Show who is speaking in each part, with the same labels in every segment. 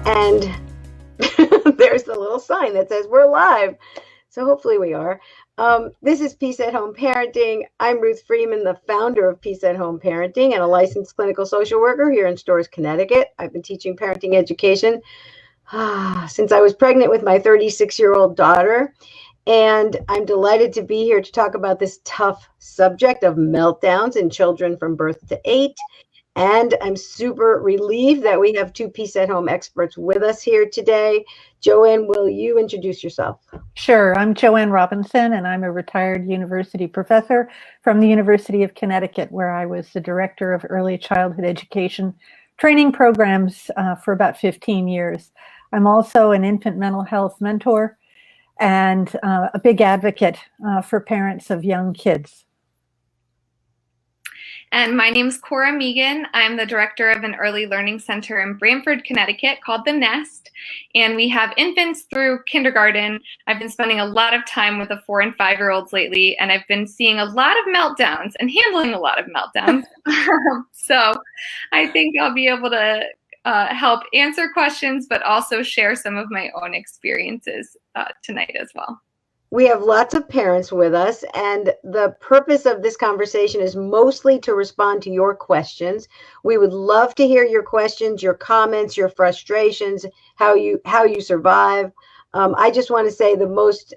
Speaker 1: And there's the little sign that says we're live. So hopefully we are. This is Peace at Home Parenting. I'm Ruth Freeman, the founder of Peace at Home Parenting and a licensed clinical social worker here in Storrs, Connecticut. I've been teaching parenting education since I was pregnant with my 36-year-old daughter. And I'm delighted to be here to talk about this tough subject of meltdowns in children from birth to 8. And I'm super relieved that we have two Peace at Home experts with us here today. JoAnn, will you introduce yourself?
Speaker 2: Sure. I'm JoAnn Robinson, and I'm a retired university professor from the University of Connecticut, where I was the director of early childhood education training programs for about 15 years. I'm also an infant mental health mentor and a big advocate for parents of young kids.
Speaker 3: And my name's Cora. I'm the director of an early learning center in Branford, Connecticut called The Nest. And we have infants through kindergarten. I've been spending a lot of time with the 4 and 5-year-olds lately, and I've been seeing a lot of meltdowns and handling a lot of meltdowns. So I think I'll be able to help answer questions, but also share some of my own experiences tonight as well.
Speaker 1: We have lots of parents with us, and the purpose of this conversation is mostly to respond to your questions. We would love to hear your questions, your comments, your frustrations, how you survive. I just want to say the most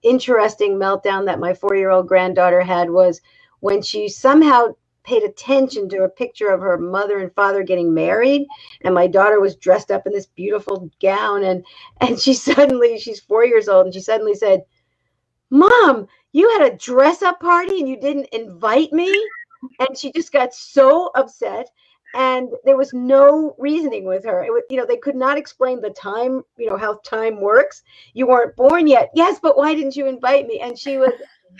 Speaker 1: interesting meltdown that my 4-year-old granddaughter had was when she somehow paid attention to a picture of her mother and father getting married, and my daughter was dressed up in this beautiful gown, and she's 4 years old, and she suddenly said, "Mom, you had a dress-up party and you didn't invite me?" And she just got so upset, and there was no reasoning with her. It was, they could not explain the time, how time works. You weren't born yet. Yes, but why didn't you invite me? And she was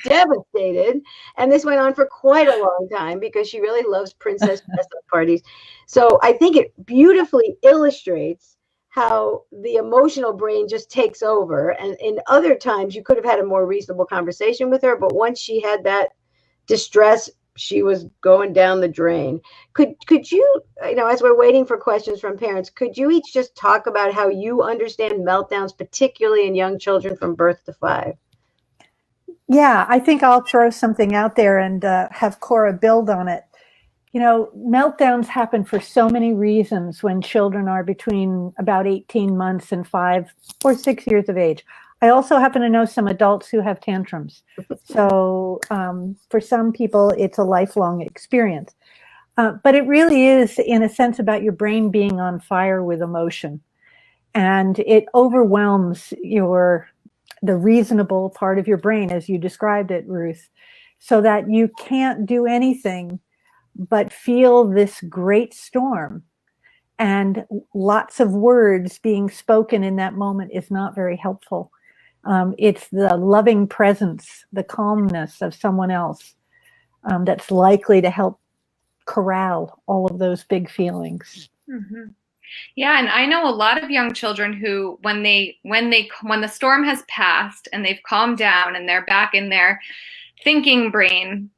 Speaker 1: devastated. And this went on for quite a long time because she really loves princess dress-up parties. So I think it beautifully illustrates how the emotional brain just takes over. And in other times, you could have had a more reasonable conversation with her. But once she had that distress, she was going down the drain. Could you, as we're waiting for questions from parents, could you each just talk about how you understand meltdowns, particularly in young children from birth to 5?
Speaker 2: Yeah, I think I'll throw something out there and have Cora build on it. Meltdowns happen for so many reasons when children are between about 18 months and 5 or 6 years of age. I also happen to know some adults who have tantrums. So for some people, it's a lifelong experience. But it really is, in a sense, about your brain being on fire with emotion. And it overwhelms the reasonable part of your brain, as you described it, Ruth, so that you can't do anything but feel this great storm. And lots of words being spoken in that moment is not very helpful. It's the loving presence, the calmness of someone else that's likely to help corral all of those big feelings.
Speaker 3: Mm-hmm. Yeah, and I know a lot of young children who, when the storm has passed and they've calmed down and they're back in their thinking brain,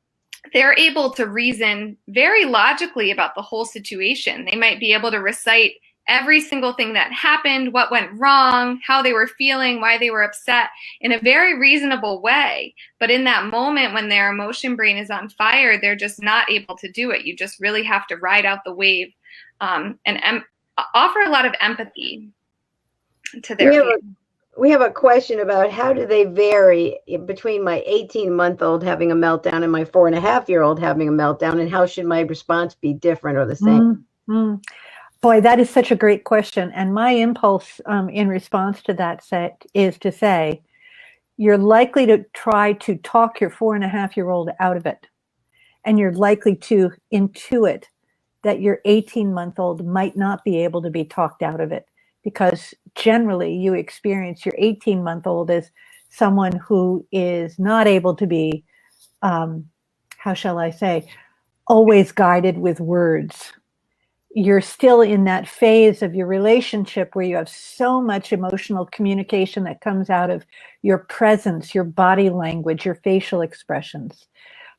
Speaker 3: they're able to reason very logically about the whole situation. They might be able to recite every single thing that happened, what went wrong, how they were feeling, why they were upset in a very reasonable way. But in that moment when their emotion brain is on fire, they're just not able to do it. You just really have to ride out the wave and offer a lot of empathy to their feelings.
Speaker 1: We have a question about how do they vary between my 18-month-old having a meltdown and my 4.5-year-old having a meltdown, and how should my response be different or the same?
Speaker 2: Mm-hmm. Boy, that is such a great question. And my impulse in response to that is to say, you're likely to try to talk your 4.5-year-old out of it. And you're likely to intuit that your 18-month-old might not be able to be talked out of it, because generally you experience your 18-month-old as someone who is not able to be, how shall I say, always guided with words. You're still in that phase of your relationship where you have so much emotional communication that comes out of your presence, your body language, your facial expressions.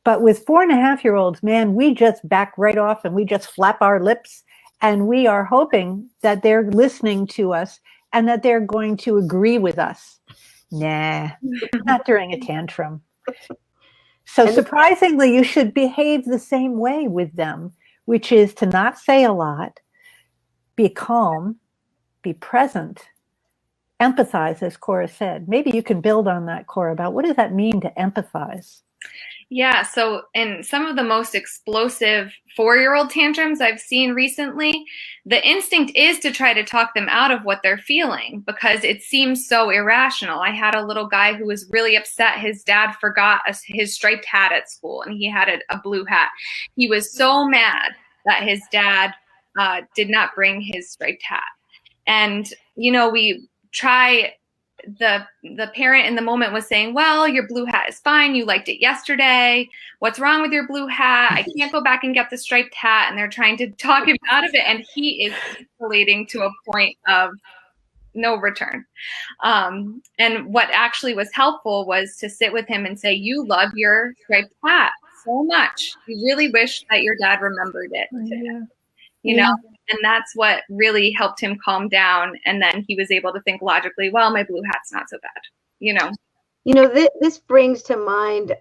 Speaker 2: But with 4.5-year-olds, man, we just back right off and we just flap our lips And we are hoping that they're listening to us and that they're going to agree with us. Nah, not during a tantrum. So surprisingly, you should behave the same way with them, which is to not say a lot, be calm, be present, empathize, as Cora said. Maybe you can build on that, Cora, about what does that mean to empathize?
Speaker 3: Yeah, so in some of the most explosive 4-year-old tantrums I've seen recently, the instinct is to try to talk them out of what they're feeling because it seems so irrational. I had a little guy who was really upset. His dad forgot his striped hat at school, and he had a blue hat. He was so mad that his dad did not bring his striped hat. And, we try... The parent in the moment was saying, well, your blue hat is fine. You liked it yesterday. What's wrong with your blue hat? I can't go back and get the striped hat. And they're trying to talk him out of it. And he is escalating to a point of no return. And what actually was helpful was to sit with him and say, you love your striped hat so much. You really wish that your dad remembered it. And that's what really helped him calm down. And then he was able to think logically, well, my blue hat's not so bad,
Speaker 1: This brings to mind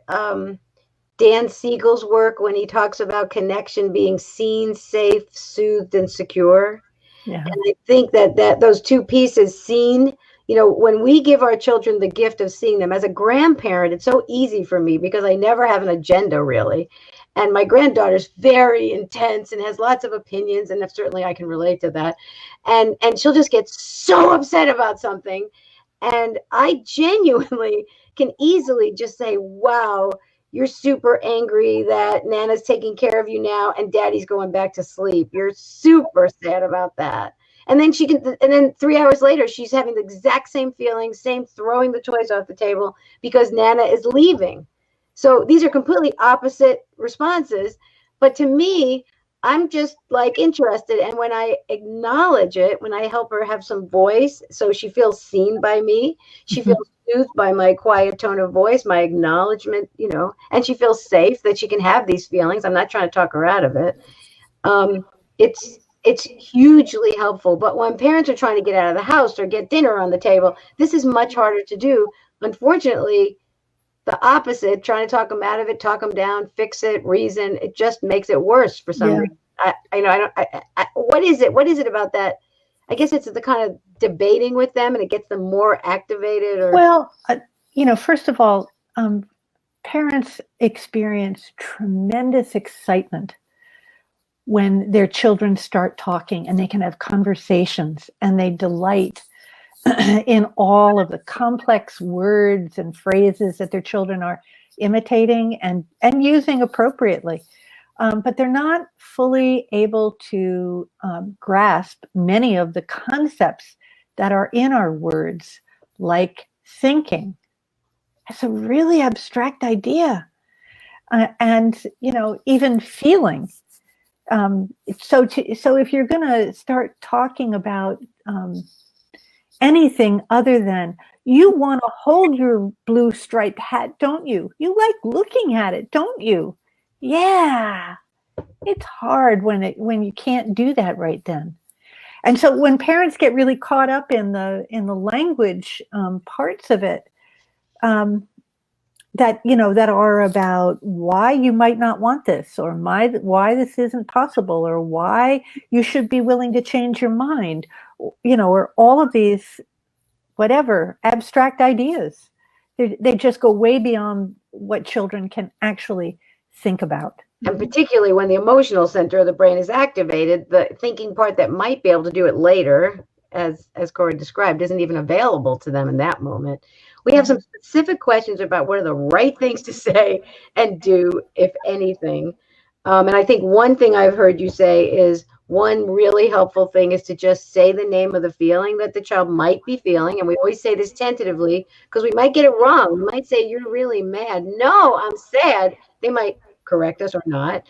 Speaker 1: Dan Siegel's work when he talks about connection being seen, safe, soothed, and secure. Yeah. And I think that those two pieces, seen, when we give our children the gift of seeing them, as a grandparent, it's so easy for me because I never have an agenda really. And my granddaughter's very intense and has lots of opinions, and certainly I can relate to that. And she'll just get so upset about something. And I genuinely can easily just say, wow, you're super angry that Nana's taking care of you now and Daddy's going back to sleep. You're super sad about that. And then and then 3 hours later, she's having the exact same feelings, same throwing the toys off the table because Nana is leaving. So these are completely opposite responses. But to me, I'm just like interested. And when I acknowledge it, when I help her have some voice, so she feels seen by me, she feels soothed by my quiet tone of voice, my acknowledgement, and she feels safe that she can have these feelings. I'm not trying to talk her out of it. It's hugely helpful. But when parents are trying to get out of the house or get dinner on the table, this is much harder to do. Unfortunately, the opposite, trying to talk them out of it, talk them down, fix it, reason, it just makes it worse for some reason. What is it? What is it about that? I guess it's the kind of debating with them and it gets them more activated.
Speaker 2: Well, first of all, parents experience tremendous excitement when their children start talking and they can have conversations and they delight in all of the complex words and phrases that their children are imitating and using appropriately. But they're not fully able to grasp many of the concepts that are in our words, like thinking. It's a really abstract idea. And, even feeling. So if you're going to start talking about anything other than you want to hold your blue striped hat, don't you? You like looking at it, don't you? Yeah, it's hard when you can't do that right then. And so when parents get really caught up in the language parts of it, that are about why you might not want this, or why this isn't possible, or why you should be willing to change your mind, or all of these, whatever, abstract ideas. They just go way beyond what children can actually think about.
Speaker 1: And particularly when the emotional center of the brain is activated, the thinking part that might be able to do it later, as Cora described, isn't even available to them in that moment. We have some specific questions about what are the right things to say and do, if anything. And I think one thing I've heard you say is one really helpful thing is to just say the name of the feeling that the child might be feeling. And we always say this tentatively because we might get it wrong. We might say, you're really mad. No, I'm sad. They might correct us or not.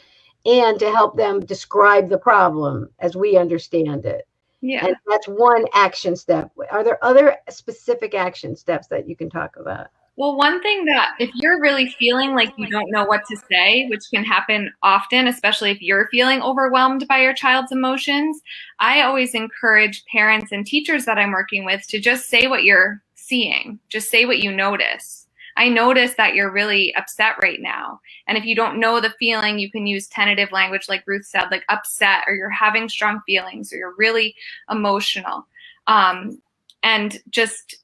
Speaker 1: And to help them describe the problem as we understand it. Yeah. And that's one action step. Are there other specific action steps that you can talk about?
Speaker 3: Well, one thing that if you're really feeling like you don't know what to say, which can happen often, especially if you're feeling overwhelmed by your child's emotions, I always encourage parents and teachers that I'm working with to just say what you're seeing. Just say what you notice. I notice that you're really upset right now. And if you don't know the feeling, you can use tentative language like Ruth said, like upset, or you're having strong feelings, or you're really emotional. And just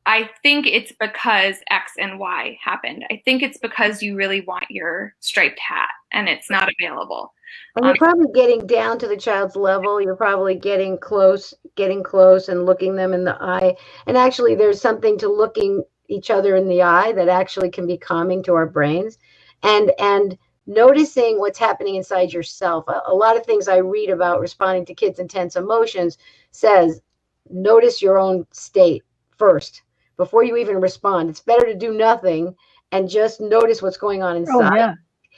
Speaker 3: I think it's because X and Y happened. I think it's because you really want your striped hat and it's not available.
Speaker 1: And you're probably getting down to the child's level. You're probably getting close and looking them in the eye. And actually, there's something to looking each other in the eye that actually can be calming to our brains. And noticing what's happening inside yourself. A lot of things I read about responding to kids' intense emotions says, notice your own state first before you even respond. It's better to do nothing and just notice what's going on inside.
Speaker 2: Oh, yeah.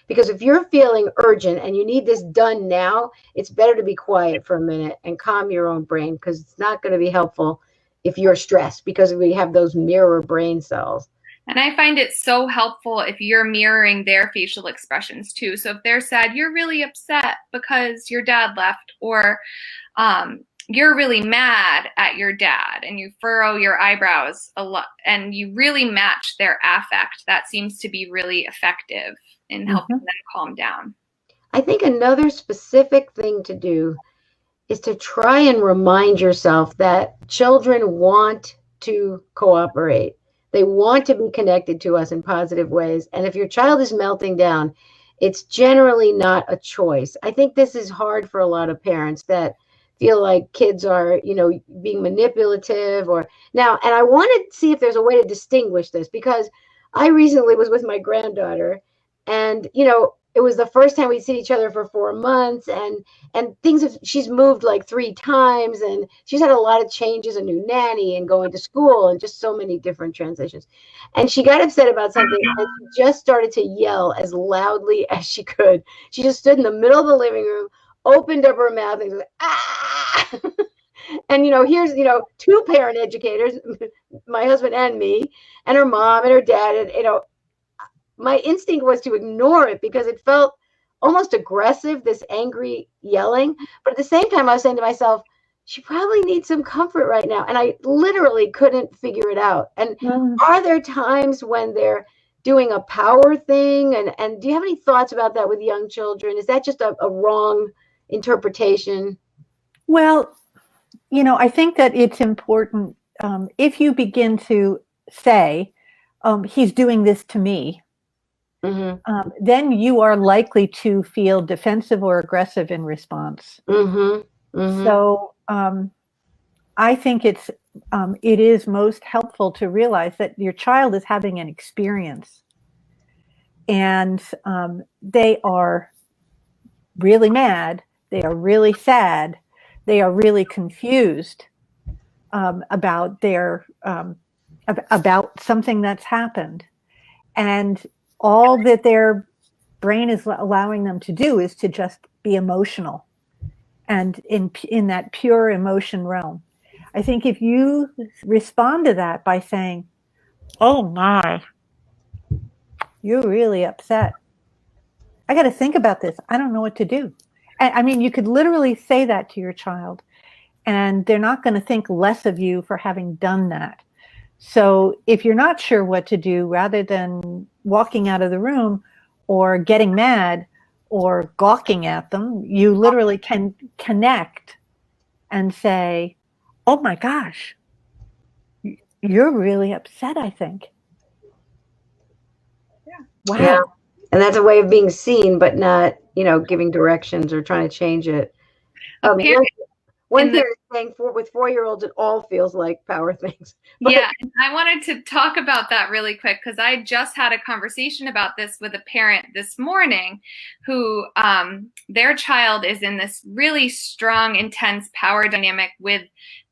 Speaker 1: Because if you're feeling urgent and you need this done now, it's better to be quiet for a minute and calm your own brain, because it's not going to be helpful if you're stressed, because we have those mirror brain cells.
Speaker 3: And I find it so helpful if you're mirroring their facial expressions too. So if they're sad, you're really upset because your dad left, or you're really mad at your dad and you furrow your eyebrows a lot and you really match their affect. That seems to be really effective in helping them calm down.
Speaker 1: I think another specific thing to do is to try and remind yourself that children want to cooperate. They want to be connected to us in positive ways. And if your child is melting down, it's generally not a choice. I think this is hard for a lot of parents that feel like kids are, being manipulative or now. And I want to see if there's a way to distinguish this, because I recently was with my granddaughter, and, it was the first time we'd seen each other for 4 months, and she's moved like 3 times, and she's had a lot of changes, a new nanny and going to school and just so many different transitions. And she got upset about something and she just started to yell as loudly as she could. She just stood in the middle of the living room, opened up her mouth and was like, ah! And, here's, 2 parent educators, my husband and me, and her mom and her dad, and, my instinct was to ignore it because it felt almost aggressive, this angry yelling. But at the same time, I was saying to myself, she probably needs some comfort right now. And I literally couldn't figure it out. And are there times when they're doing a power thing? And do you have any thoughts about that with young children? Is that just a wrong interpretation?
Speaker 2: Well, I think that it's important if you begin to say, he's doing this to me, then you are likely to feel defensive or aggressive in response. So I think it is most helpful to realize that your child is having an experience, and they are really mad, they are really sad, they are really confused about about something that's happened, and all that their brain is allowing them to do is to just be emotional and in that pure emotion realm. I think if you respond to that by saying, oh my, you're really upset, I got to think about this, I don't know what to do. I mean, you could literally say that to your child, and they're not going to think less of you for having done that. So if you're not sure what to do, rather than walking out of the room or getting mad or gawking at them, you literally can connect and say, oh my gosh, you're really upset, I think.
Speaker 3: Yeah.
Speaker 2: Wow.
Speaker 1: Yeah. And that's a way of being seen, but not, giving directions or trying to change it. One parent is saying with 4-year-olds, it all feels like power things.
Speaker 3: But, yeah, and I wanted to talk about that really quick, because I just had a conversation about this with a parent this morning who their child is in this really strong, intense power dynamic with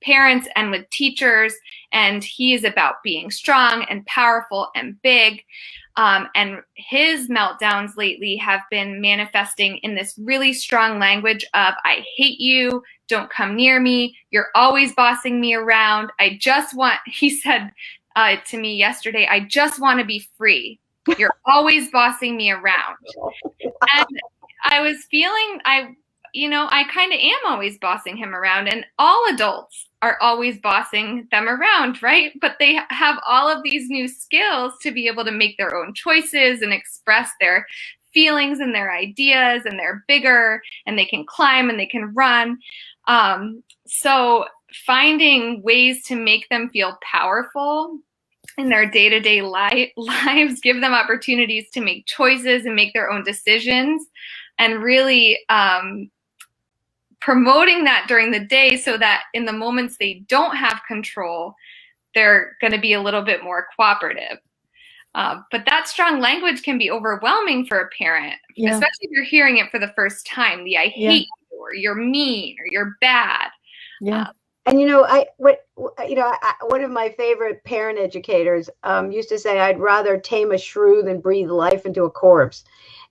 Speaker 3: parents and with teachers, and he is about being strong and powerful and big. And his meltdowns lately have been manifesting in this really strong language of, I hate you, don't come near me, you're always bossing me around, he said, to me yesterday, "I just want to be free. You're always bossing me around." And I was feeling, I kind of am always bossing him around, and all adults are always bossing them around, right? But they have all of these new skills to be able to make their own choices and express their feelings and their ideas, and they're bigger, and they can climb and they can run. So finding ways to make them feel powerful in their day-to-day lives, give them opportunities to make choices and make their own decisions, and really promoting that during the day, so that in the moments they don't have control, they're going to be a little bit more cooperative. But that strong language can be overwhelming for a parent, especially if you're hearing it for the first time. The "I hate you," or "you're mean," or "you're bad."
Speaker 2: Yeah.
Speaker 1: And one of my favorite parent educators used to say, "I'd rather tame a shrew than breathe life into a corpse."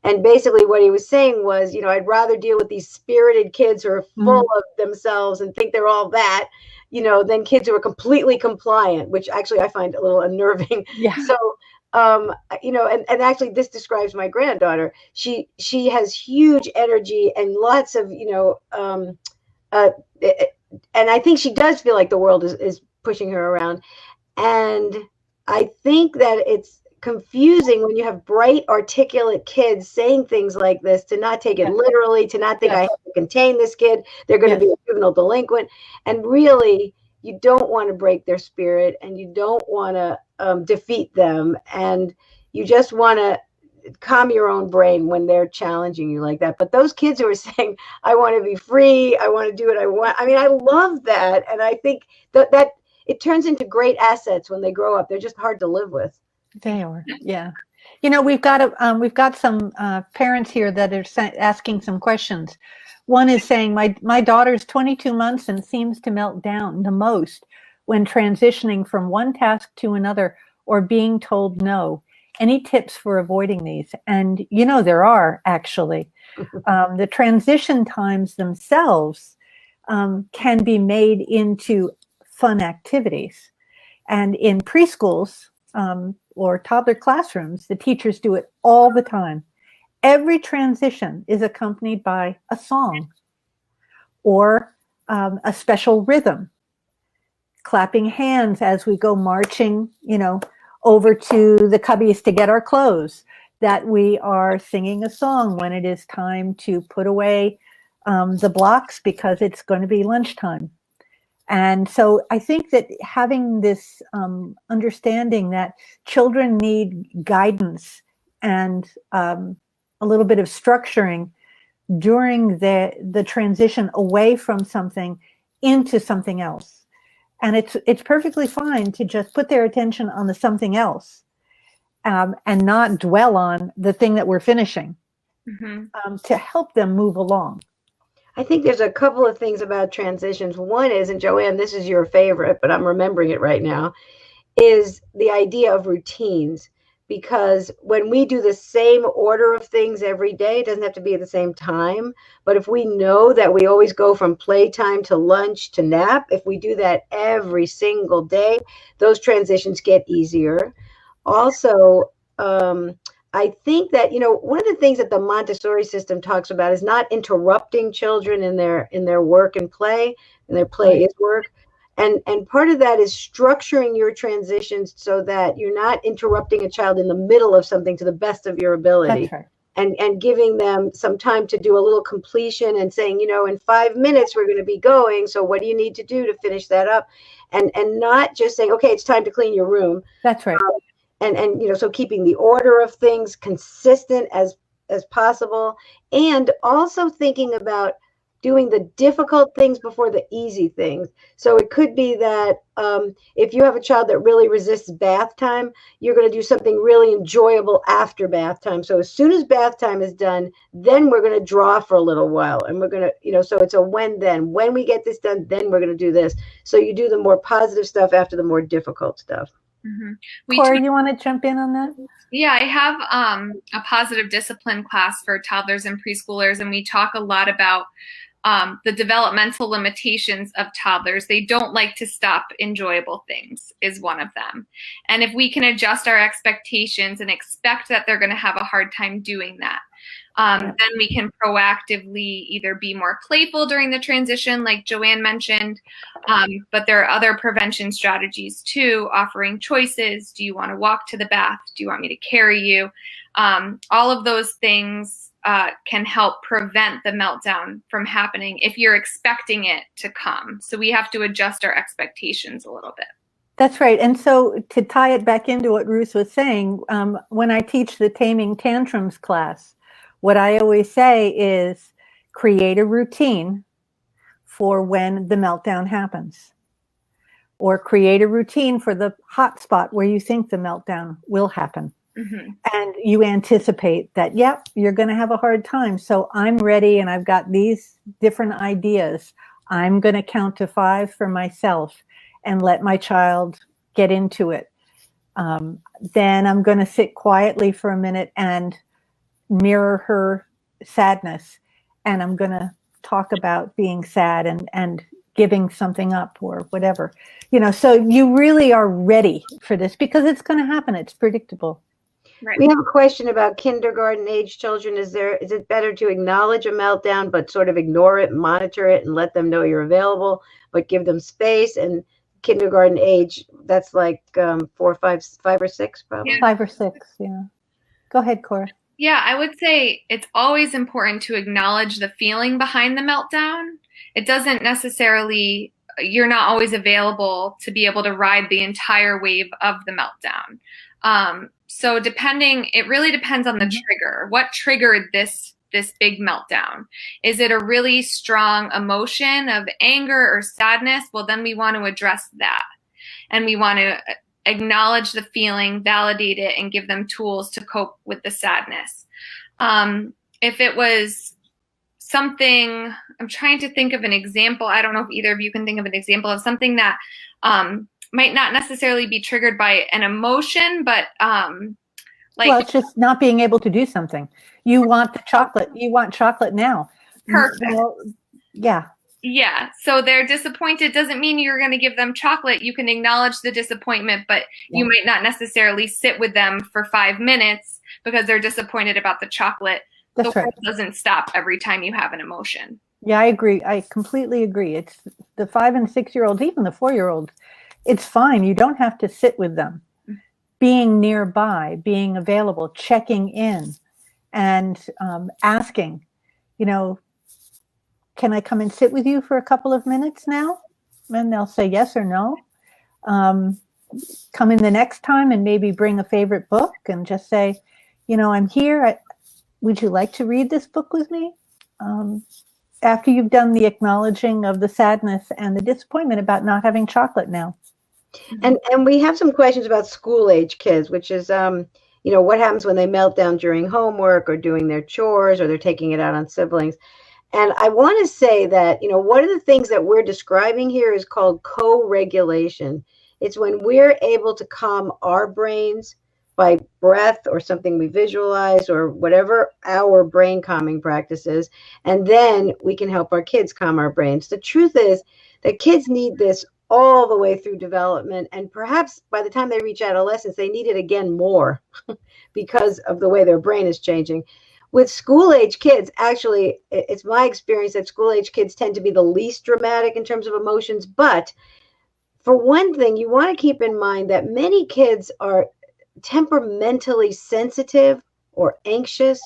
Speaker 1: And basically what he was saying was, I'd rather deal with these spirited kids who are full of themselves and think they're all that, than kids who are completely compliant, which actually I find a little unnerving.
Speaker 2: Yeah.
Speaker 1: So, and actually this describes my granddaughter. She has huge energy and lots of, and I think she does feel like the world is pushing her around. And I think that it's confusing when you have bright, articulate kids saying things like this, to not take it literally, to not think I have to contain this kid. They're going to be a juvenile delinquent. And really, you don't want to break their spirit, and you don't want to defeat them. And you just want to calm your own brain when they're challenging you like that. But those kids who are saying, "I want to be free, I want to do what I want," I mean, I love that. And I think that it turns into great assets when they grow up. They're just hard to live with.
Speaker 2: They are. Yeah. We've got some parents here that are asking some questions. One is saying, my daughter's 22 months and seems to melt down the most when transitioning from one task to another or being told no. Any tips for avoiding these? And there are actually. The transition times themselves can be made into fun activities. And in preschools or toddler classrooms, the teachers do it all the time. Every transition is accompanied by a song or a special rhythm, clapping hands as we go marching, over to the cubbies to get our clothes, that we are singing a song when it is time to put away the blocks because it's going to be lunchtime. And so I think that having this understanding that children need guidance and a little bit of structuring during the transition away from something into something else. And it's perfectly fine to just put their attention on the something else and not dwell on the thing that we're finishing to help them move along.
Speaker 1: I think there's a couple of things about transitions. One is, and JoAnn, this is your favorite, but I'm remembering it right now, is the idea of routines. Because when we do the same order of things every day, it doesn't have to be at the same time. But if we know that we always go from playtime to lunch to nap, if we do that every single day, those transitions get easier. Also, I think that, one of the things that the Montessori system talks about is not interrupting children in their work and play, and their play is work. And part of that is structuring your transitions so that you're not interrupting a child in the middle of something to the best of your ability.
Speaker 2: That's right.
Speaker 1: And giving them some time to do a little completion and saying, in 5 minutes we're going to be going. So what do you need to do to finish that up? And not just saying, okay, it's time to clean your room.
Speaker 2: That's right.
Speaker 1: So keeping the order of things consistent as possible, and also thinking about doing the difficult things before the easy things. So it could be that if you have a child that really resists bath time, you're going to do something really enjoyable after bath time. So as soon as bath time is done, then we're going to draw for a little while, and we're going to, so it's a when we get this done, then we're going to do this. So you do the more positive stuff after the more difficult stuff.
Speaker 3: Mm-hmm.
Speaker 2: Cora, you want to jump in on that?
Speaker 3: Yeah, I have a positive discipline class for toddlers and preschoolers, and we talk a lot about the developmental limitations of toddlers. They don't like to stop enjoyable things is one of them. And if we can adjust our expectations and expect that they're going to have a hard time doing that, then we can proactively either be more playful during the transition, like JoAnn mentioned, but there are other prevention strategies too, offering choices. Do you want to walk to the bath? Do you want me to carry you? All of those things can help prevent the meltdown from happening if you're expecting it to come. So we have to adjust our expectations a little bit.
Speaker 2: That's right. And so to tie it back into what Ruth was saying, when I teach the Taming Tantrums class, what I always say is create a routine for when the meltdown happens, or create a routine for the hot spot where you think the meltdown will happen. Mm-hmm. And you anticipate that, yep, you're going to have a hard time. So I'm ready and I've got these different ideas. I'm going to count to 5 for myself and let my child get into it. Then I'm going to sit quietly for a minute and mirror her sadness. And I'm going to talk about being sad and giving something up or whatever. So you really are ready for this because it's going to happen. It's predictable.
Speaker 1: Right. We have a question about kindergarten age children. Is it better to acknowledge a meltdown, but sort of ignore it, monitor it, and let them know you're available, but give them space? And kindergarten age, that's like 4, 5 or 6, probably.
Speaker 2: Yeah. 5 or 6. Yeah. Go ahead, Cora.
Speaker 3: Yeah, I would say it's always important to acknowledge the feeling behind the meltdown. It doesn't necessarily, you're not always available to be able to ride the entire wave of the meltdown. So it really depends on the trigger. What triggered this big meltdown? Is it a really strong emotion of anger or sadness? Well, then we want to address that. And we want to acknowledge the feeling, validate it, and give them tools to cope with the sadness. If it was something, I'm trying to think of an example. I don't know if either of you can think of an example of something that might not necessarily be triggered by an emotion, but
Speaker 2: well, it's just not being able to do something. You want the chocolate. You want chocolate now.
Speaker 3: Perfect.
Speaker 2: Yeah.
Speaker 3: Yeah. So they're disappointed. Doesn't mean you're going to give them chocolate. You can acknowledge the disappointment, but you might not necessarily sit with them for 5 minutes because they're disappointed about the chocolate.
Speaker 2: That's right.
Speaker 3: World doesn't stop every time you have an emotion.
Speaker 2: Yeah, I agree. I completely agree. It's the 5 and 6-year-olds, even the 4-year-olds. It's fine. You don't have to sit with them. Being nearby, being available, checking in, and asking, can I come and sit with you for a couple of minutes now? And they'll say yes or no. Come in the next time and maybe bring a favorite book and just say, I'm here. Would you like to read this book with me? After you've done the acknowledging of the sadness and the disappointment about not having chocolate now.
Speaker 1: And we have some questions about school age kids, which is, what happens when they melt down during homework or doing their chores or they're taking it out on siblings. And I want to say that, one of the things that we're describing here is called co-regulation. It's when we're able to calm our brains by breath or something we visualize or whatever our brain calming practice is. And then we can help our kids calm our brains. The truth is that kids need this all the way through development. And perhaps by the time they reach adolescence, they need it again more because of the way their brain is changing. With school age kids, actually, it's my experience that school age kids tend to be the least dramatic in terms of emotions. But for one thing, you want to keep in mind that many kids are temperamentally sensitive or anxious,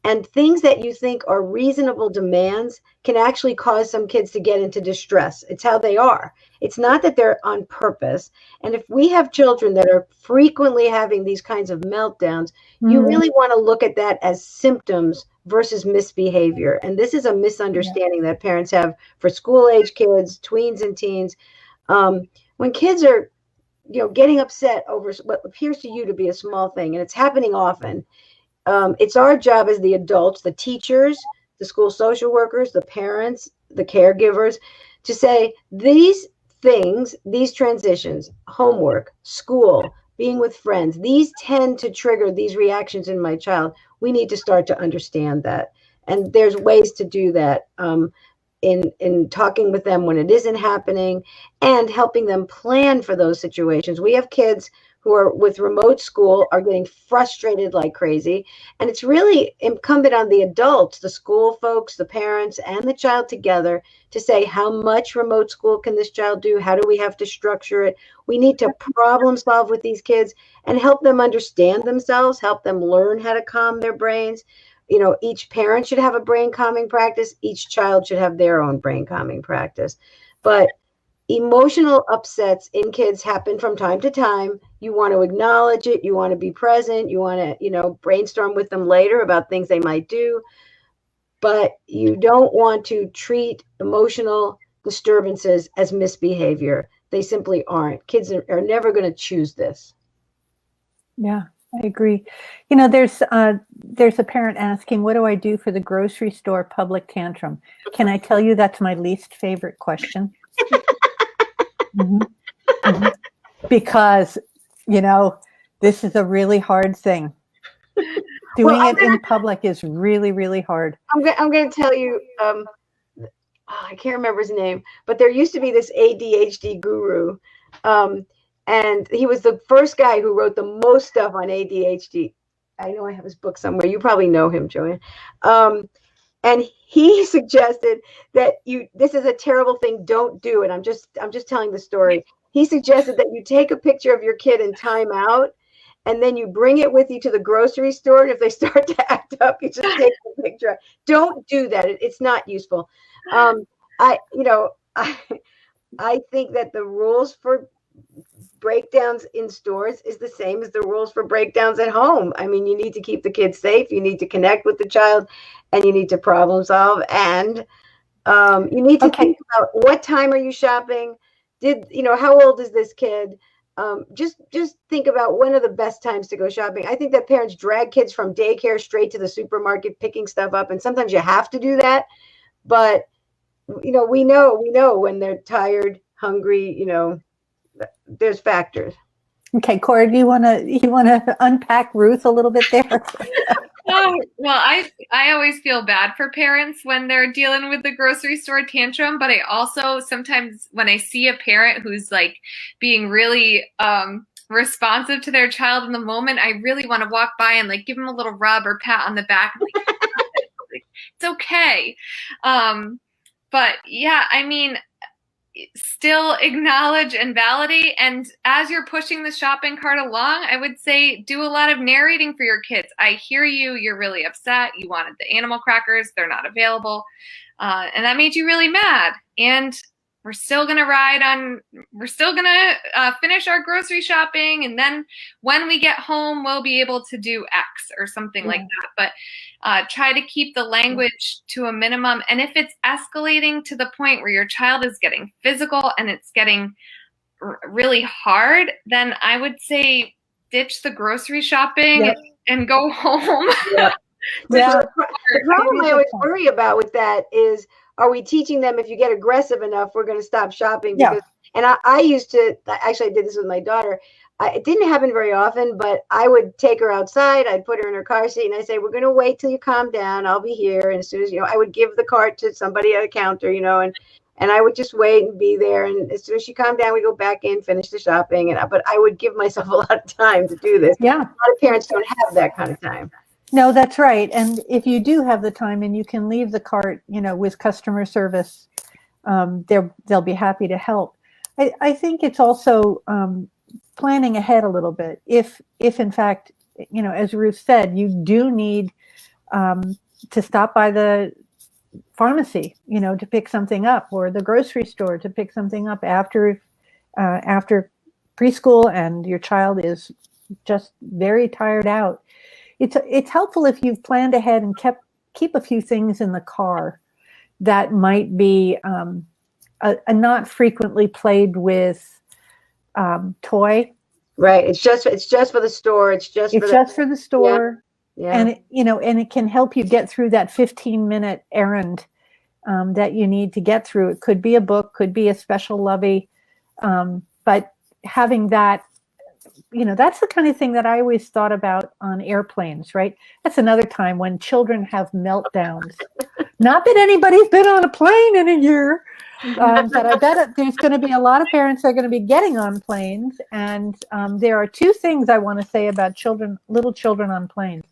Speaker 1: and things that you think are reasonable demands can actually cause some kids to get into distress. It's how they are. It's not that they're on purpose. And if we have children that are frequently having these kinds of meltdowns, you really want to look at that as symptoms versus misbehavior. And this is a misunderstanding that parents have for school age kids, tweens and teens. When kids are, getting upset over what appears to you to be a small thing, and it's happening often, it's our job as the adults, the teachers, the school social workers, the parents, the caregivers, to say these things, these transitions, homework, school, being with friends, these tend to trigger these reactions in my child. We need to start to understand that. And there's ways to do that. in talking with them when it isn't happening, and helping them plan for those situations. We have kids who are with remote school are getting frustrated like crazy. And it's really incumbent on the adults, the school folks, the parents, and the child together to say, how much remote school can this child do? How do we have to structure it? We need to problem solve with these kids and help them understand themselves, help them learn how to calm their brains. You know, each parent should have a brain calming practice. Each child should have their own brain calming practice. But emotional upsets in kids happen from time to time. You want to acknowledge it. You want to be present. You want to, you know, brainstorm with them later about things they might do. But you don't want to treat emotional disturbances as misbehavior. They simply aren't. Kids are never going to choose this.
Speaker 2: Yeah, I agree. You know, there's a parent asking, what do I do for the grocery store public tantrum? Can I tell you that's my least favorite question? Mm-hmm. Mm-hmm. Because, you know, this is a really hard thing. Doing it in public is really, really hard.
Speaker 1: I'm going to tell you, I can't remember his name, but there used to be this ADHD guru. And he was the first guy who wrote the most stuff on ADHD. I know I have his book somewhere. You probably know him, JoAnn. And he suggested that this is a terrible thing, don't do it. I'm just telling the story. He suggested that you take a picture of your kid in timeout, and then you bring it with you to the grocery store. And if they start to act up, you just take the picture. Don't do that. It's not useful. I think that the rules for breakdowns in stores is the same as the rules for breakdowns at home. I mean, you need to keep the kids safe. You need to connect with the child, and you need to problem solve. And you need to think about, what time are you shopping? How old is this kid? Just think about, when are the best times to go shopping. I think that parents drag kids from daycare straight to the supermarket picking stuff up, and sometimes you have to do that. But we know when they're tired, hungry. There's factors.
Speaker 2: Okay, Cora, do you want to unpack Ruth a little bit there?
Speaker 3: Well, I always feel bad for parents when they're dealing with the grocery store tantrum, but I also sometimes, when I see a parent who's like being really responsive to their child in the moment, I really want to walk by and like give them a little rub or pat on the back. Like, it's okay. But yeah, I mean, still acknowledge and validate. And as you're pushing the shopping cart along, I would say do a lot of narrating for your kids. I hear you. You're really upset. You wanted the animal crackers. They're not available. And that made you really mad. And we're still going to finish our grocery shopping. And then when we get home, we'll be able to do X or something like that. But try to keep the language to a minimum. And if it's escalating to the point where your child is getting physical and it's getting really hard, then I would say ditch the grocery shopping and go home.
Speaker 1: The problem I always worry about with that is, are we teaching them, if you get aggressive enough, we're going to stop shopping? Because, and I used to, actually I did this with my daughter. It didn't happen very often, but I would take her outside. I'd put her in her car seat, and I say, we're going to wait till you calm down. I'll be here. And as soon as, I would give the cart to somebody at a counter, and I would just wait and be there. And as soon as she calmed down, we go back in, finish the shopping. But I would give myself a lot of time to do this. Yeah. A lot of parents don't have that kind of time.
Speaker 2: No, that's right. And if you do have the time and you can leave the cart, with customer service, they'll be happy to help. I think it's also planning ahead a little bit. If in fact, as Ruth said, you do need to stop by the pharmacy, to pick something up, or the grocery store to pick something up after preschool, and your child is just very tired out. It's helpful if you've planned ahead and keep a few things in the car that might be a not frequently played with toy.
Speaker 1: Right. It's just for the store. It's just
Speaker 2: for the store. Yeah. And and it can help you get through that 15-minute errand that you need to get through. It could be a book, could be a special lovey, but having that. That's the kind of thing that I always thought about on airplanes, right? That's another time when children have meltdowns. Not that anybody's been on a plane in a year, but I bet there's going to be a lot of parents that are going to be getting on planes. And there are two things I want to say about little children on planes.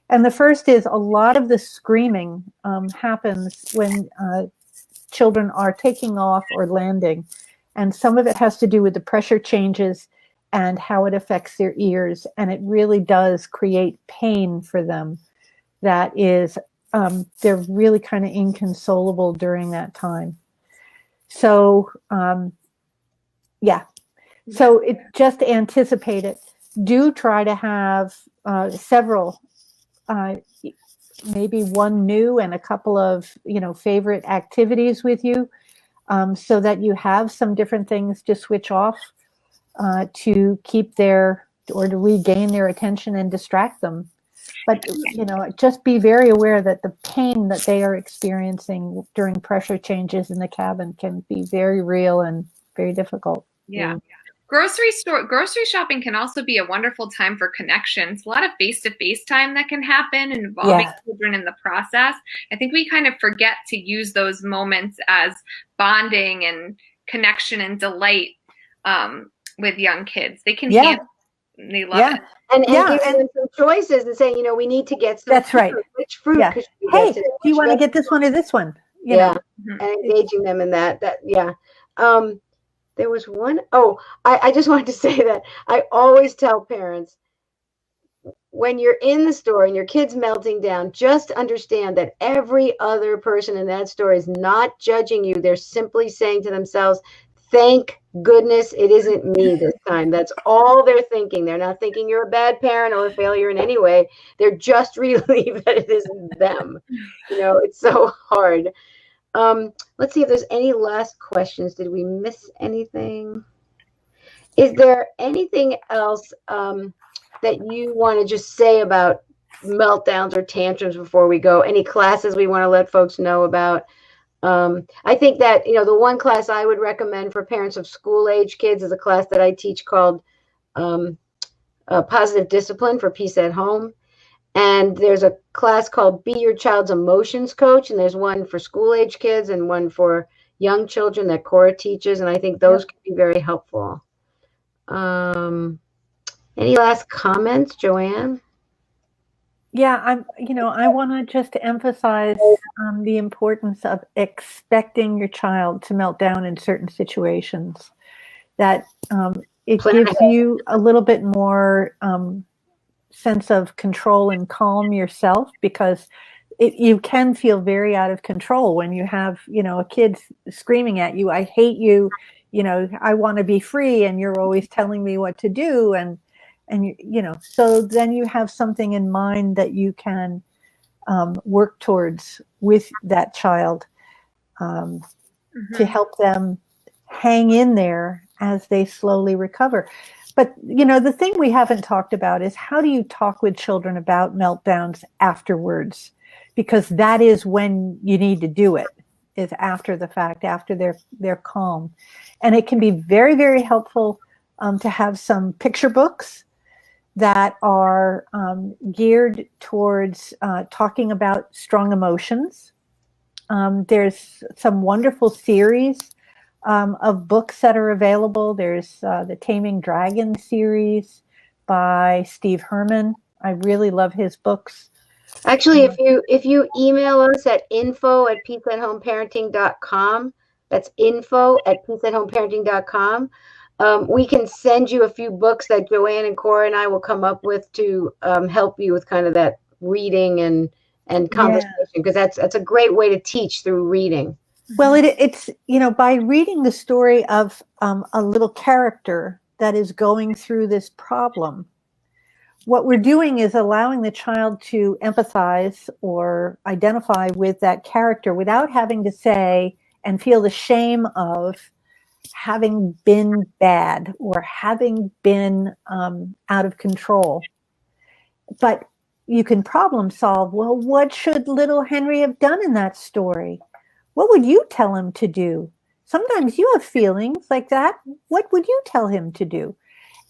Speaker 2: And the first is a lot of the screaming happens when children are taking off or landing. And some of it has to do with the pressure changes and how it affects their ears. And it really does create pain for them. That is, they're really kind of inconsolable during that time. So, yeah. So just anticipate it. Do try to have several, maybe one new and a couple of, favorite activities with you, so that you have some different things to switch off to keep to regain their attention and distract them. But, just be very aware that the pain that they are experiencing during pressure changes in the cabin can be very real and very difficult.
Speaker 3: Yeah. Grocery shopping can also be a wonderful time for connections. A lot of face-to-face time that can happen involving children in the process. I think we kind of forget to use those moments as bonding and connection and delight with young kids. They can handle it. They love it.
Speaker 1: And giving them some choices and saying, we need to get some
Speaker 2: That's
Speaker 1: fruit.
Speaker 2: right.
Speaker 1: Which fruit?
Speaker 2: Yeah. Hey, do you want to get this one or this one? You know?
Speaker 1: And engaging them in that. There was one. I just wanted to say that I always tell parents, when you're in the store and your kid's melting down, just understand that every other person in that store is not judging you. They're simply saying to themselves, thank goodness it isn't me this time. That's all they're thinking. They're not thinking you're a bad parent or a failure in any way. They're just relieved that it isn't them. It's so hard. Let's see if there's any last questions. Did we miss anything? Is there anything else that you want to just say about meltdowns or tantrums before we go? Any classes we want to let folks know about? I think that, the one class I would recommend for parents of school age kids is a class that I teach called Positive Discipline for Peace at Home. And there's a class called Be Your Child's Emotions Coach. And there's one for school age kids and one for young children that Cora teaches. And I think those can be very helpful. Any last comments, JoAnn?
Speaker 2: Yeah, I want to just emphasize the importance of expecting your child to melt down in certain situations. That it gives you a little bit more sense of control and calm yourself, because you can feel very out of control when you have, a kid screaming at you, I hate you, I want to be free, and you're always telling me what to do. And so then you have something in mind that you can work towards with that child to help them hang in there as they slowly recover. But, the thing we haven't talked about is, how do you talk with children about meltdowns afterwards? Because that is when you need to do it, is after the fact, after they're calm. And it can be very, very helpful to have some picture books that are geared towards talking about strong emotions. There's some wonderful series of books that are available. There's the Taming Dragon series by Steve Herman. I really love his books.
Speaker 1: Actually, if you email us at info@peaceathomeparenting.com, that's info@peaceathomeparenting.com, we can send you a few books that JoAnn and Cora and I will come up with to help you with kind of that reading and conversation, because that's a great way to teach through reading.
Speaker 2: Well, it's by reading the story of a little character that is going through this problem, what we're doing is allowing the child to empathize or identify with that character without having to say and feel the shame of having been bad or having been out of control. But you can problem solve. Well, what should little Henry have done in that story? What would you tell him to do? Sometimes you have feelings like that. What would you tell him to do?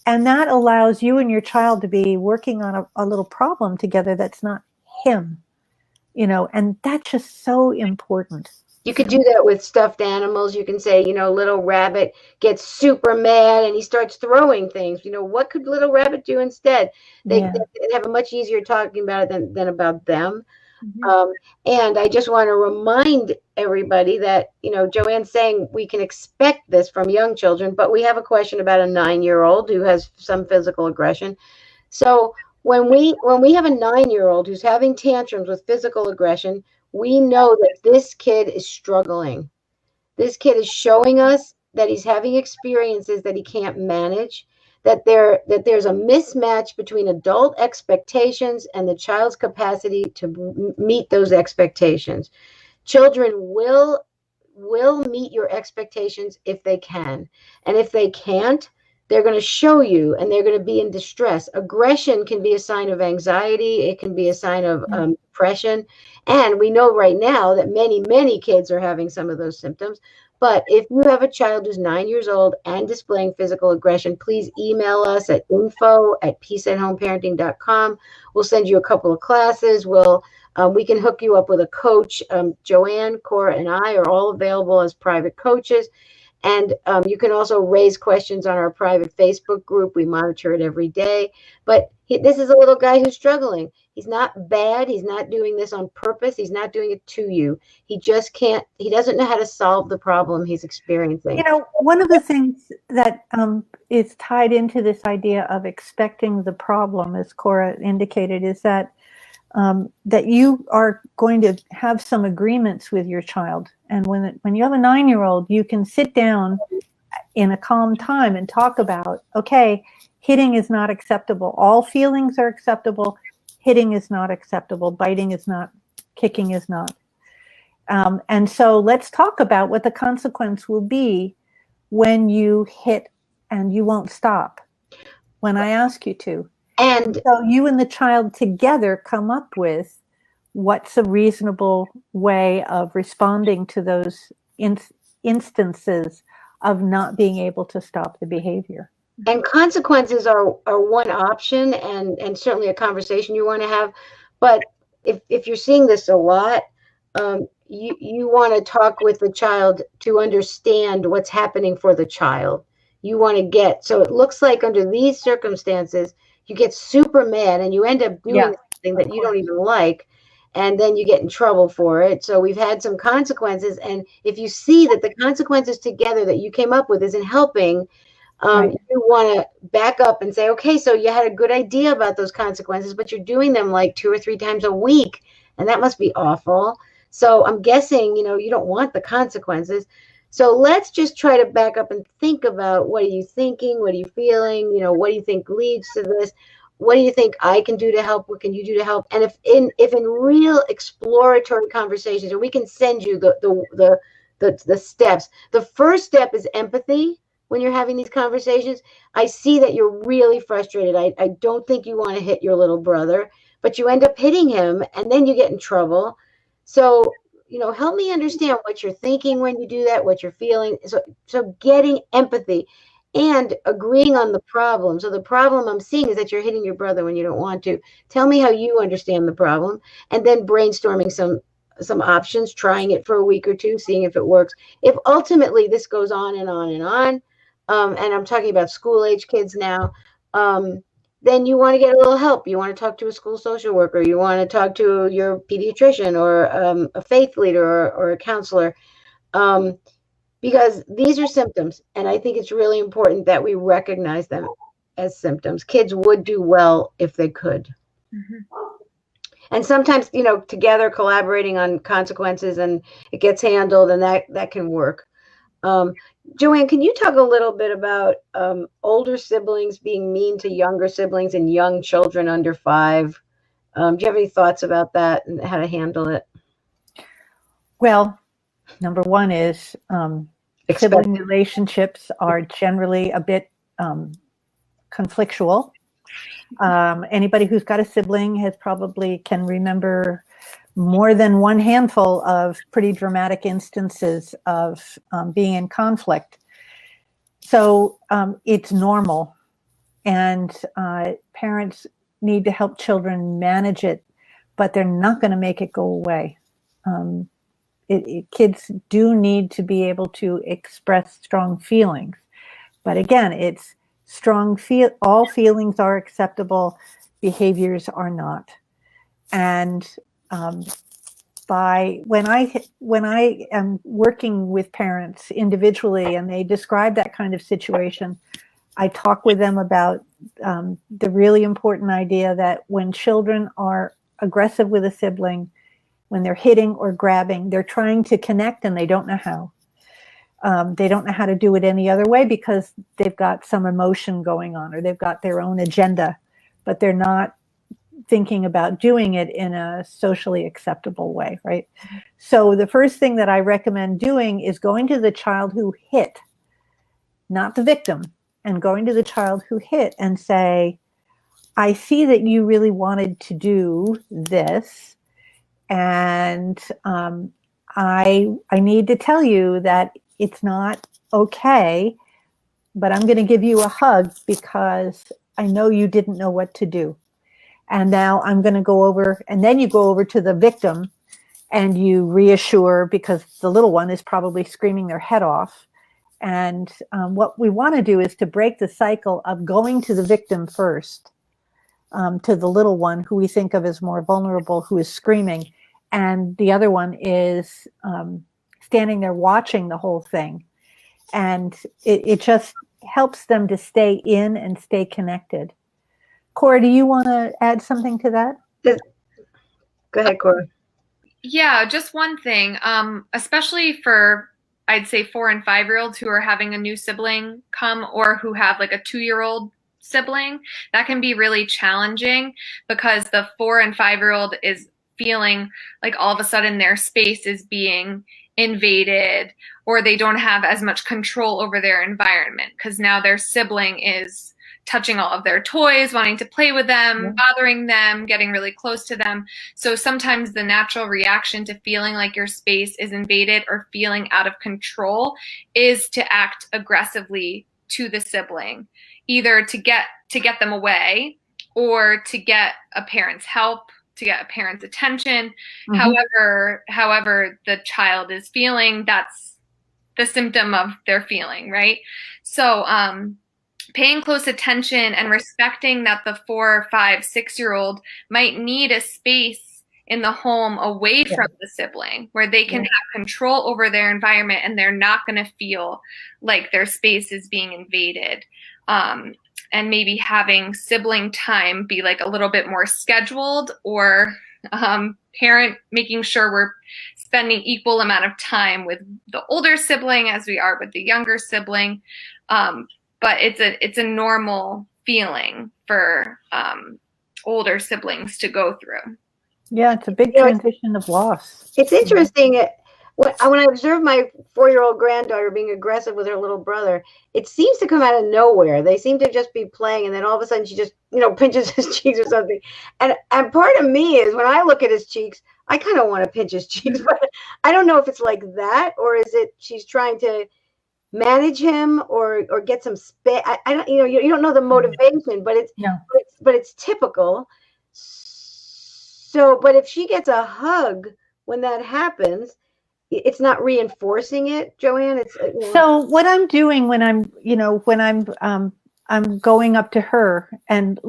Speaker 2: And that allows you and your child to be working on a little problem together that's not him. and that's just so important.
Speaker 1: You could do that with stuffed animals. You can say, little rabbit gets super mad and he starts throwing things. What could little rabbit do instead? They have a much easier talking about it than about them.
Speaker 2: Mm-hmm.
Speaker 1: And I just want to remind everybody that, JoAnn's saying we can expect this from young children, but we have a question about a 9-year-old who has some physical aggression. So when we have a 9-year-old who's having tantrums with physical aggression, we know that this kid is struggling. This kid is showing us that he's having experiences that he can't manage, that there's a mismatch between adult expectations and the child's capacity to meet those expectations. Children will meet your expectations if they can. And if they can't, they're going to show you and they're going to be in distress. Aggression can be a sign of anxiety. It can be a sign of depression. And we know right now that many, many kids are having some of those symptoms. But if you have a child who's 9 years old and displaying physical aggression, please email us at info@peaceathomeparenting.com. We'll send you a couple of classes. We can hook you up with a coach. JoAnn, Cora, and I are all available as private coaches. And you can also raise questions on our private Facebook group. We monitor it every day. But this is a little guy who's struggling. He's not bad. He's not doing this on purpose. He's not doing it to you. He just can't. He doesn't know how to solve the problem he's experiencing.
Speaker 2: One of the things that is tied into this idea of expecting the problem, as Cora indicated, is that that you are going to have some agreements with your child. And when you have a 9-year-old, you can sit down in a calm time and talk about, okay, hitting is not acceptable. All feelings are acceptable. Hitting is not acceptable. Biting is not. Kicking is not. And so let's talk about what the consequence will be when you hit and you won't stop when I ask you to. And so you and the child together come up with what's a reasonable way of responding to those instances of not being able to stop the behavior.
Speaker 1: And consequences are one option and certainly a conversation you want to have. But if you're seeing this a lot, you want to talk with the child to understand what's happening for the child. You want to so it looks like under these circumstances, you get super mad and you end up doing something that you don't even like, and then you get in trouble for it. So we've had some consequences, and if you see that the consequences together that you came up with isn't helping, you want to back up and say, okay, so you had a good idea about those consequences, but you're doing them like 2 or 3 times a week, and that must be awful. So I'm guessing, you don't want the consequences. So let's just try to back up and think about, what are you thinking? What are you feeling? What do you think leads to this? What do you think I can do to help? What can you do to help? And if in real exploratory conversations, and we can send you the steps. The first step is empathy. When you're having these conversations, I see that you're really frustrated. I don't think you want to hit your little brother, but you end up hitting him and then you get in trouble. So, help me understand what you're thinking when you do that, what you're feeling. So getting empathy and agreeing on the problem. So the problem I'm seeing is that you're hitting your brother when you don't want to. Tell me how you understand the problem, and then brainstorming some options, trying it for a week or two, seeing if it works. If ultimately this goes on and on and on, and I'm talking about school age kids now, then you want to get a little help. You want to talk to a school social worker. You want to talk to your pediatrician or a faith leader or a counselor, because these are symptoms. And I think it's really important that we recognize them as symptoms. Kids would do well if they could. Mm-hmm. And sometimes, together collaborating on consequences and it gets handled, and that can work. JoAnn, can you talk a little bit about older siblings being mean to younger siblings and young children under 5? Do you have any thoughts about that and how to handle it?
Speaker 2: Well, number one is sibling relationships are generally a bit conflictual. Anybody who's got a sibling can remember more than one handful of pretty dramatic instances of being in conflict. So it's normal, and parents need to help children manage it but they're not going to make it go away. Kids do need to be able to express strong feelings. But again, it's all feelings are acceptable, behaviors are not. And when I am working with parents individually and they describe that kind of situation, I talk with them about the really important idea that when children are aggressive with a sibling, when they're hitting or grabbing, they're trying to connect and they don't know how. They don't know how to do it any other way because they've got some emotion going on or they've got their own agenda, but they're not thinking about doing it in a socially acceptable way, right? So the first thing that I recommend doing is going to the child who hit, not the victim, and going to the child who hit and say, I see that you really wanted to do this, and I need to tell you that it's not okay, but I'm going to give you a hug because I know you didn't know what to do. And now I'm going to go over, and then you go over to the victim and you reassure because the little one is probably screaming their head off. And what we want to do is to break the cycle of going to the victim first, to the little one who we think of as more vulnerable, who is screaming. And the other one is standing there watching the whole thing. And it just helps them to stay in and stay connected. Cora, do you want to add something to that?
Speaker 1: Go ahead, Cora.
Speaker 3: Yeah, just one thing, especially for, I'd say 4 and 5-year-olds who are having a new sibling come or who have like a 2-year-old sibling, that can be really challenging because the 4 and 5-year-old is feeling like all of a sudden their space is being invaded or they don't have as much control over their environment because now their sibling is touching all of their toys, wanting to play with them, bothering them, getting really close to them. So sometimes the natural reaction to feeling like your space is invaded or feeling out of control is to act aggressively to the sibling, either to get them away or to get a parent's help, to get a parent's attention. Mm-hmm. However the child is feeling, that's the symptom of their feeling, right? So paying close attention and respecting that the 4, 5, 6-year-old might need a space in the home away from the sibling where they can have control over their environment and they're not going to feel like their space is being invaded. And maybe having sibling time be like a little bit more scheduled, or parent making sure we're spending equal amount of time with the older sibling as we are with the younger sibling. But it's a normal feeling for older siblings to go through.
Speaker 2: Yeah, it's a big transition of loss.
Speaker 1: It's interesting. When I observe my 4-year-old granddaughter being aggressive with her little brother, it seems to come out of nowhere. They seem to just be playing, and then all of a sudden she just, pinches his cheeks or something. And part of me is when I look at his cheeks, I kind of want to pinch his cheeks, but I don't know if it's like that or is it she's trying to manage him or get some space. I don't, you don't know the motivation, but it's typical. So, but if she gets a hug when that happens, it's not reinforcing it, JoAnn. It's
Speaker 2: So what I'm doing when I'm going up to her and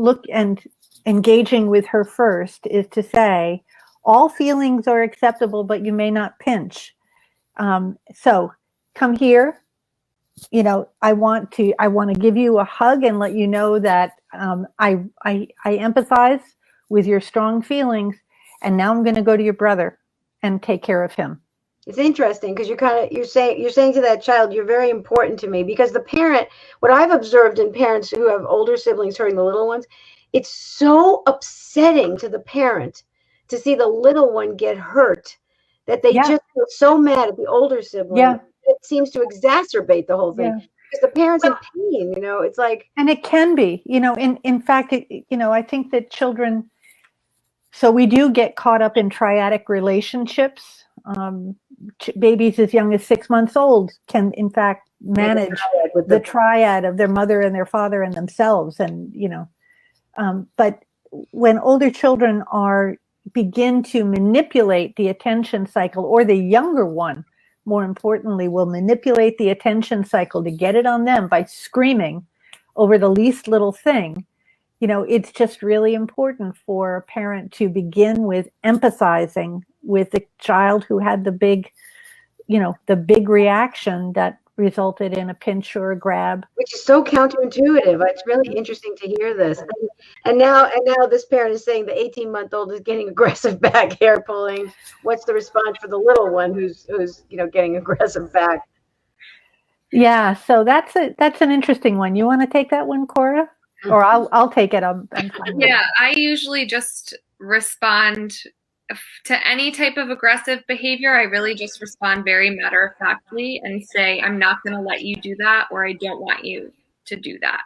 Speaker 2: engaging with her first is to say, all feelings are acceptable, but you may not pinch. So come here. I want to give you a hug and let you know that I empathize with your strong feelings. And now I'm going to go to your brother and take care of him.
Speaker 1: It's interesting because you're saying to that child, you're very important to me, because the parent, what I've observed in parents who have older siblings hurting the little ones, it's so upsetting to the parent to see the little one get hurt that they just feel so mad at the older sibling.
Speaker 2: Yeah.
Speaker 1: It seems to exacerbate the whole thing because the parent's in pain, it's like.
Speaker 2: And it can be, in fact, I think that children, so we do get caught up in triadic relationships. Babies as young as 6 months old can, in fact, manage the triad of their mother and their father and themselves. And, but when older children are begin to manipulate the attention cycle, or the younger one, more importantly, will manipulate the attention cycle to get it on them by screaming over the least little thing, it's just really important for a parent to begin with empathizing with the child who had the big reaction that resulted in a pinch or a grab.
Speaker 1: Which is so counterintuitive. It's really interesting to hear this. And now this parent is saying the 18-month-old is getting aggressive back, hair pulling. What's the response for the little one who's getting aggressive back?
Speaker 2: Yeah, so that's an interesting one. You want to take that one, Cora? Or I'll take it. I'm fine.
Speaker 3: Yeah, I usually just respond to any type of aggressive behavior. I really just respond very matter-of-factly and say, I'm not going to let you do that, or I don't want you to do that.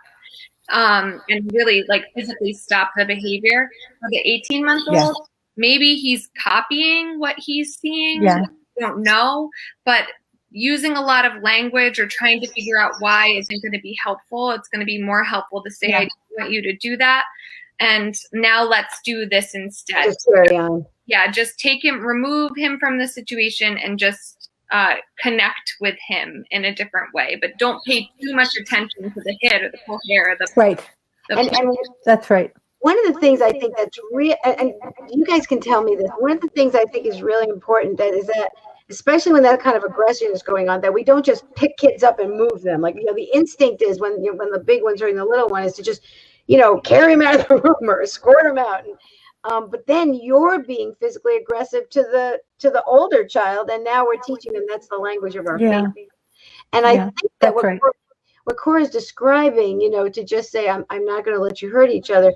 Speaker 3: And really physically stop the behavior. For the 18-month-old, maybe he's copying what he's seeing.
Speaker 2: Yeah.
Speaker 3: I don't know, but using a lot of language or trying to figure out why isn't going to be helpful. It's going to be more helpful to say, I don't want you to do that. And now let's do this instead.
Speaker 1: Just carry on.
Speaker 3: Yeah, just remove him from the situation and just connect with him in a different way. But don't pay too much attention to the hit or the pull hair.
Speaker 2: Right.
Speaker 1: And
Speaker 2: that's right.
Speaker 1: One of the things I think that's real, and you guys can tell me this, one of the things I think is really important is that, especially when that kind of aggression is going on, that we don't just pick kids up and move them. The instinct is when the big one's hurting the little one is to just, carry him out of the room or escort him out. But then you're being physically aggressive to the older child, and now we're teaching them that's the language of our faith. And I think that what Cora's describing, to just say, I'm not going to let you hurt each other.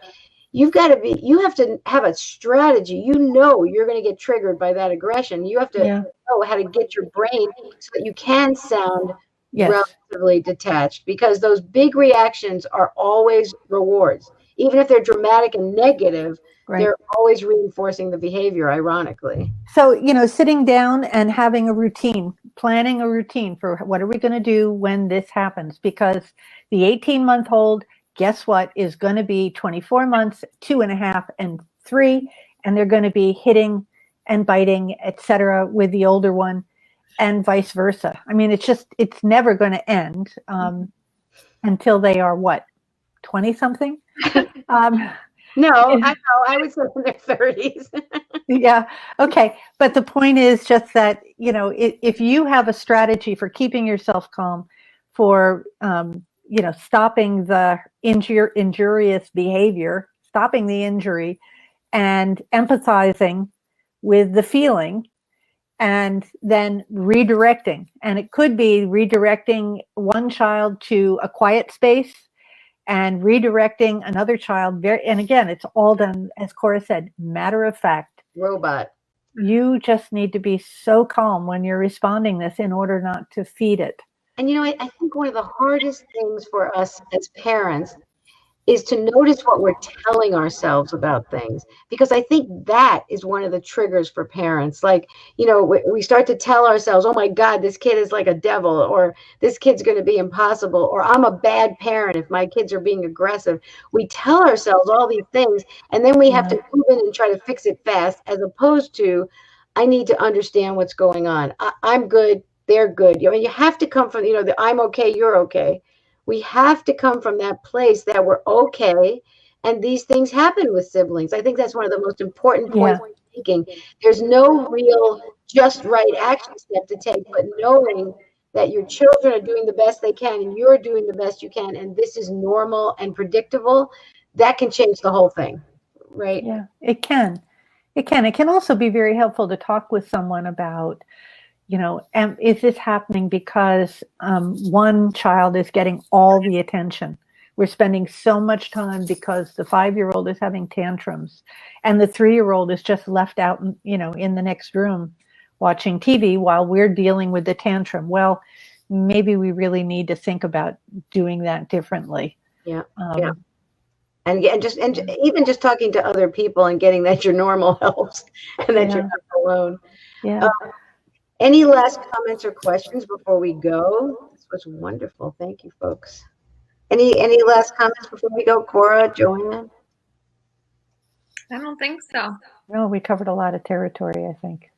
Speaker 1: You have to have a strategy. You're going to get triggered by that aggression. You have to know how to get your brain so that you can sound relatively detached, because those big reactions are always rewards. Even if they're dramatic and negative, they're always reinforcing the behavior, ironically.
Speaker 2: So, sitting down and having a routine, planning a routine for what are we going to do when this happens, because the 18-month-old, guess what, is going to be 24 months, 2.5, and 3, and they're going to be hitting and biting, etc., with the older one, and vice versa. I mean, it's never going to end until they are what, 20-something?
Speaker 1: No, I know. I would say in their 30s.
Speaker 2: Yeah. Okay. But the point is just that, if you have a strategy for keeping yourself calm, for stopping the injurious behavior, stopping the injury, and empathizing with the feeling, and then redirecting. And it could be redirecting one child to a quiet space and redirecting another child. And again, it's all done, as Cora said, matter of fact.
Speaker 1: Robot.
Speaker 2: You just need to be so calm when you're responding this in order not to feed it.
Speaker 1: And I think one of the hardest things for us as parents is to notice what we're telling ourselves about things, because I think that is one of the triggers for parents. We start to tell ourselves, oh my God, this kid is like a devil, or this kid's going to be impossible, or I'm a bad parent if my kids are being aggressive. We tell ourselves all these things, and then we have to move in and try to fix it fast, as opposed to, I need to understand what's going on. I'm good. They're good. You have to come from, the I'm okay, you're okay. We have to come from that place that we're okay, and these things happen with siblings. I think that's one of the most important points we're making. There's no real just right action step to take, but knowing that your children are doing the best they can and you're doing the best you can, and this is normal and predictable, that can change the whole thing, right?
Speaker 2: Yeah, it can. It can also be very helpful to talk with someone about, is this happening because one child is getting all the attention? We're spending so much time because the 5-year-old is having tantrums and the 3-year-old is just left out, in the next room watching TV while we're dealing with the tantrum. Well, maybe we really need to think about doing that differently.
Speaker 1: Yeah. And even just talking to other people and getting that you're normal helps, and that you're not alone.
Speaker 2: Yeah.
Speaker 1: Any last comments or questions before we go? This was wonderful. Thank you, folks. Any last comments before we go? Cora, JoAnn?
Speaker 3: I don't think so.
Speaker 2: No, we covered a lot of territory, I think.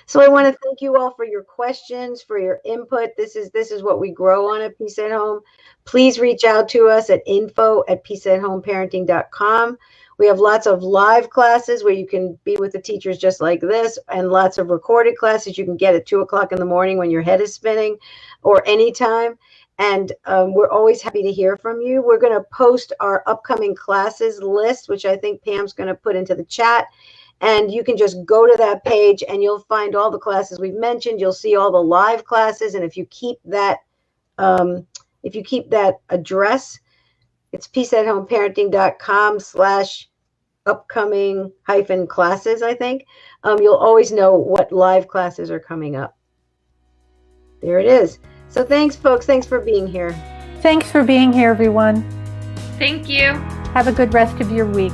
Speaker 1: So I want to thank you all for your questions, for your input. This is what we grow on at Peace at Home. Please reach out to us at info@peaceathomeparenting.com. We have lots of live classes where you can be with the teachers just like this, and lots of recorded classes you can get at 2:00 in the morning when your head is spinning, or anytime. And we're always happy to hear from you. We're going to post our upcoming classes list, which I think Pam's going to put into the chat. And you can just go to that page and you'll find all the classes we've mentioned. You'll see all the live classes. And if you keep that address, it's peaceathomeparenting.com/upcoming-classes, I think. You'll always know what live classes are coming up. There it is. So thanks, folks. Thanks for being here.
Speaker 2: Thanks for being here, everyone.
Speaker 3: Thank you.
Speaker 2: Have a good rest of your week.